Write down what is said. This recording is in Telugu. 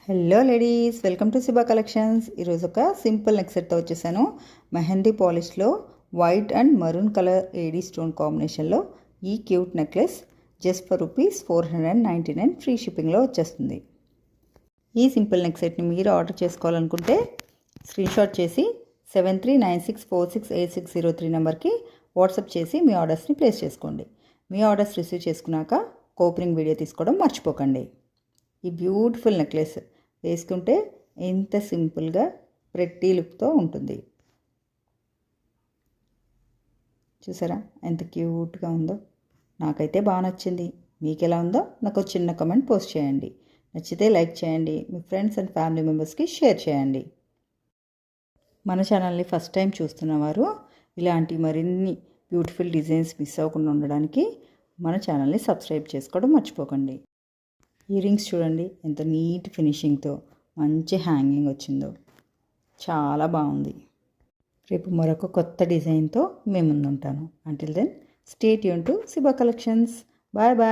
Hello ladies, welcome to Siba collections. ఈరోజు ఒక సింపుల్ నెక్ సెట్తో వచ్చేసాను. మెహందీ పాలిష్లో white and maroon colour AD stone కాంబినేషన్లో ఈ cute necklace just for ₹499 free షిప్పింగ్లో వచ్చేస్తుంది. ఈ సింపుల్ నెక్ సెట్ని మీరు ఆర్డర్ చేసుకోవాలనుకుంటే స్క్రీన్షాట్ చేసి 7396468603 నెంబర్కి వాట్సాప్ చేసి మీ ఆర్డర్స్ని ప్లేస్ చేసుకోండి. మీ ఆర్డర్స్ రిసీవ్ చేసుకున్నాక ఓపెనింగ్ వీడియో తీసుకోవడం మర్చిపోకండి. ఈ బ్యూటిఫుల్ నెక్లెస్ వేసుకుంటే ఎంత సింపుల్గా ప్రెట్టి లుక్తో ఉంటుంది. చూసారా ఎంత క్యూట్గా ఉందో. నాకైతే బాగా నచ్చింది. మీకు ఎలా ఉందో నాకు చిన్న కామెంట్ పోస్ట్ చేయండి. నచ్చితే లైక్ చేయండి. మీ ఫ్రెండ్స్ అండ్ ఫ్యామిలీ మెంబర్స్కి షేర్ చేయండి. మన ఛానల్ని ఫస్ట్ టైం చూస్తున్నవారు ఇలాంటి మరిన్ని బ్యూటిఫుల్ డిజైన్స్ మిస్ అవ్వకుండా ఉండడానికి మన ఛానల్ని సబ్స్క్రైబ్ చేసుకోవడం మర్చిపోకండి. ఇయర్ రింగ్స్ చూడండి ఎంత నీట్ ఫినిషింగ్తో మంచి హ్యాంగింగ్ వచ్చిందో, చాలా బాగుంది. రేపు మరొక కొత్త డిజైన్తో మేము ముందుంటాను. Until then stay tuned to Siba collections. Bye bye.